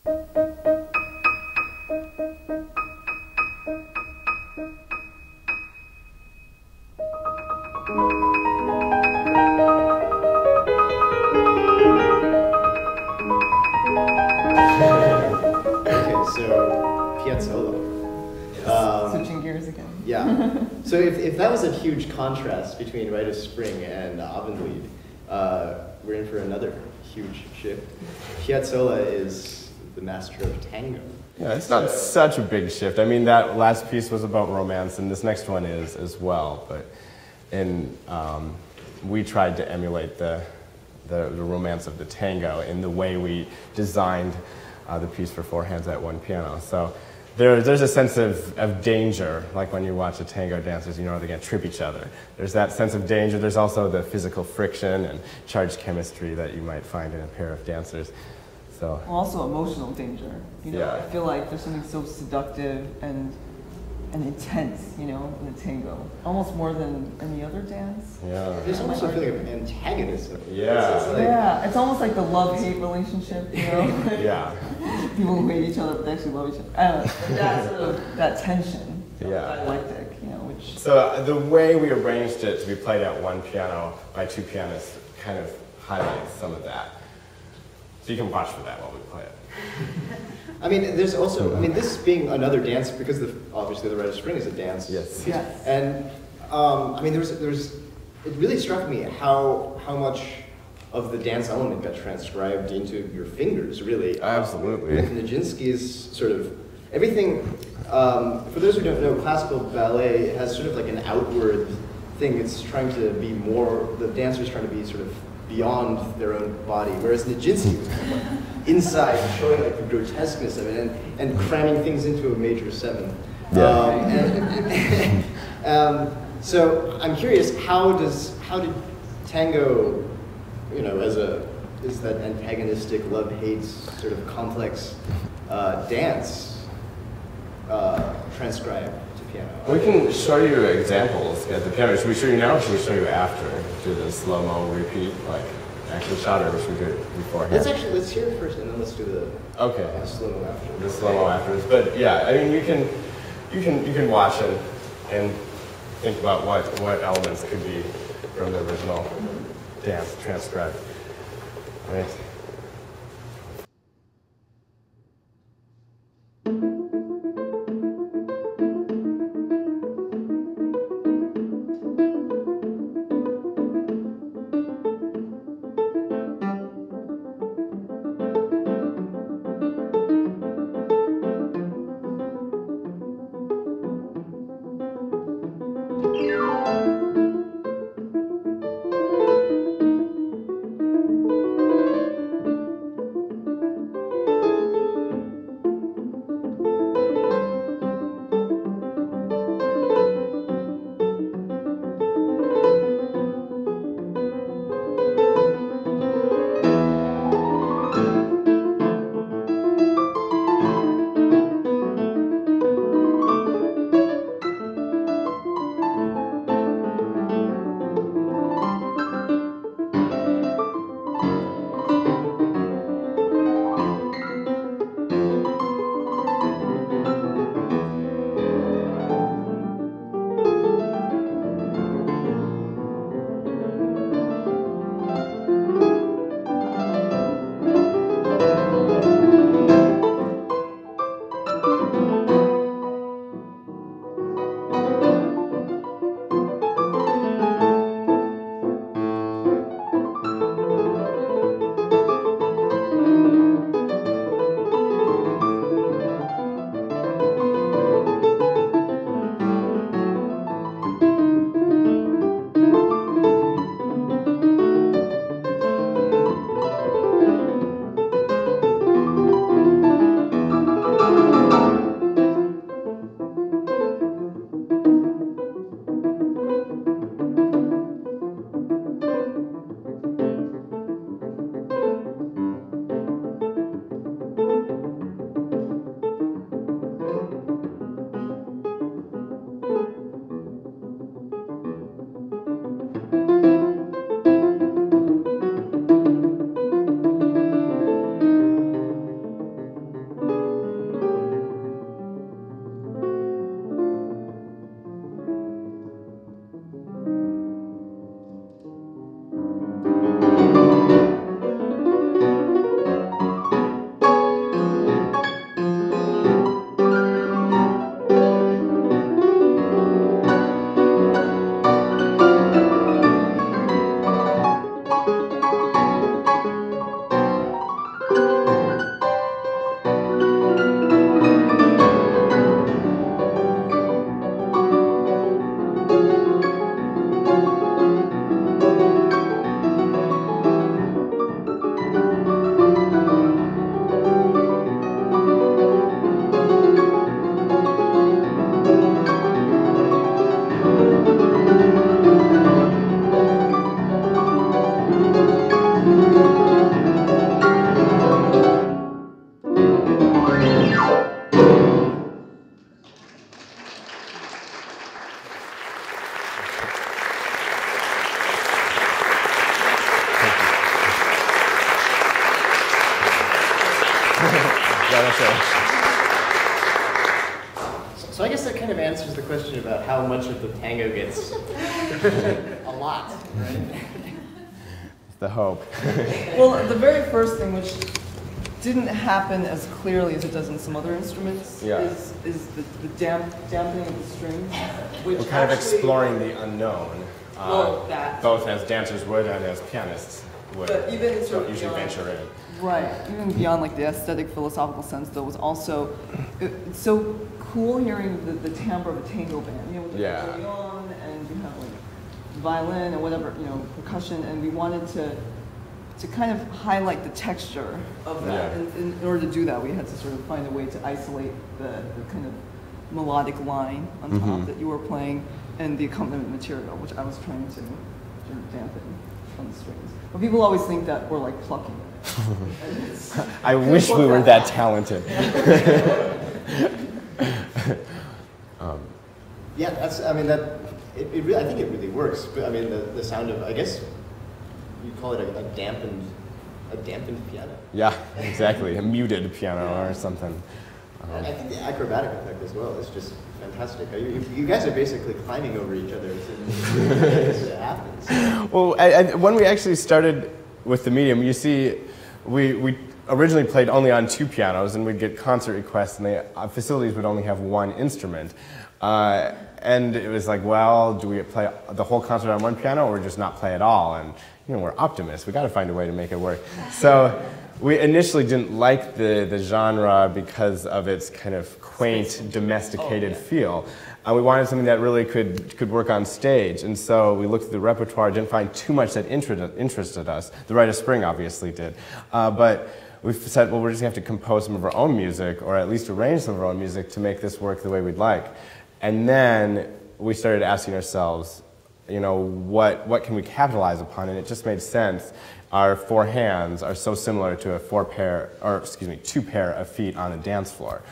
So Piazzolla. Switching gears again. Yeah. So if that was a huge contrast between Rite of Spring and Abendlied, we're in for another huge shift. Piazzolla is the master of tango. Yeah, it's not such a big shift. I mean, that last piece was about romance, and this next one is as well. But we tried to emulate the romance of the tango in the way we designed the piece for four hands at one piano. So there's a sense of danger, like when you watch a tango dancers, you know they're going to trip each other. There's that sense of danger. There's also the physical friction and charged chemistry that you might find in a pair of dancers. So also emotional danger. You know, yeah. I feel like there's something so seductive and intense, you know, in the tango. Almost more than any other dance. Yeah. There's almost a feeling of antagonism. Yeah. It's like, yeah, it's almost like the love-hate relationship, you know? Yeah. People who hate each other but they actually love each other. I don't know, but that sort of, that tension, Yeah. dialectic, you know, which... So the way we arranged it to be played at one piano by two pianists kind of highlights some of that. So you can watch for that while we play it. I mean, there's also, I mean, this being another dance, because obviously the Rite of Spring is a dance. Yes. Yes. And, I mean, it really struck me how much of the dance element got transcribed into your fingers, really. Absolutely. Nijinsky's sort of, everything, for those who don't know, classical ballet has sort of like an outward thing. It's trying to be more, the dancer's trying to be sort of beyond their own body, whereas Nijinsky was kind of like inside, showing like the grotesqueness of it and cramming things into a major seven. Yeah. So I'm curious, how did tango, you know, is that antagonistic love-hate sort of complex dance transcribed to piano? We can show you examples at the piano. Should we show you now or should we show you after? Do the slow-mo repeat, like action shot, or should we do it beforehand? Let's hear it first and then let's do the slow-mo after. The slow-mo afterwards. But yeah, I mean, you can watch and think about what elements could be from the original dance transcribed. Right. So I guess that kind of answers the question about how much of the tango gets a lot, right? The hope. Well, the very first thing, which didn't happen as clearly as it does in some other instruments, Yeah. is the damping of the strings. Which We're kind of actually- exploring the unknown, Well, that. both as dancers would and as pianists would. But even sort Don't of usually beyond- venture in. Right, even beyond like the aesthetic philosophical sense, though, was also it's so cool hearing the timbre of a tango band. You know, with the Yeah. accordion and you have like violin and whatever, you know, percussion, and we wanted to kind of highlight the texture of that. Yeah. And in order to do that, we had to sort of find a way to isolate the kind of melodic line on top Mhm. that you were playing and the accompaniment material, which I was trying to sort of dampen on the strings. But people always think that we're like plucking it. And it's- I wish we were that talented. Yeah, that's, I mean, it really, I think it really works. But I mean, the sound of, I guess you'd call it a dampened piano. Yeah, exactly. A muted piano or something. And I think the acrobatic effect as well is just fantastic. You guys are basically climbing over each other as it happens. Well, when we actually started with the medium, you see, we originally played only on 2 pianos, and we'd get concert requests, and the facilities would only have 1 instrument. And it was like, well, do we play the whole concert on 1 piano, or just not play at all? And you know, we're optimists. We got to find a way to make it work. So we initially didn't like the genre because of its kind of quaint, domesticated feel. We wanted something that really could work on stage. And so we looked at the repertoire, didn't find too much that interested us. The Rite of Spring obviously did. But we said, well, we're just going to have to compose some of our own music, or at least arrange some of our own music to make this work the way we'd like. And then we started asking ourselves, you know, what can we capitalize upon? And it just made sense. Our 4 hands are so similar to a 2 pair of feet on a dance floor.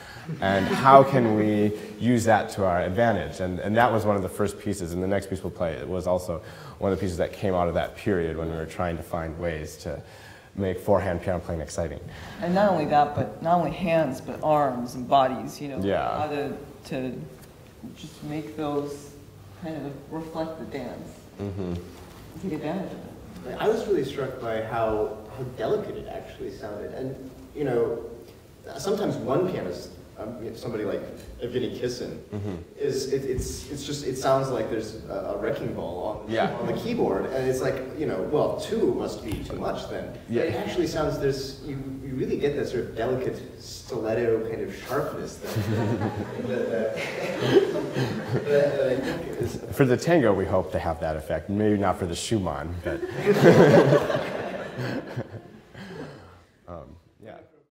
And how can we use that to our advantage? And that was one of the first pieces, and the next piece we'll play, it was also one of the pieces that came out of that period when we were trying to find ways to make 4-hand piano playing exciting. And not only that, but not only hands, but arms and bodies, you know, Yeah. how to just make those kind of reflect the dance, take advantage of it. I was really struck by how delicate it actually sounded. And, you know, sometimes one pianist, somebody like Evgeny Kissin, it sounds like there's a wrecking ball on the keyboard, and it's like, you know, well, 2 must be too much then. Yeah. It actually sounds, you really get that sort of delicate stiletto kind of sharpness that I think is. For the tango, we hope to have that effect. Maybe not for the Schumann, but.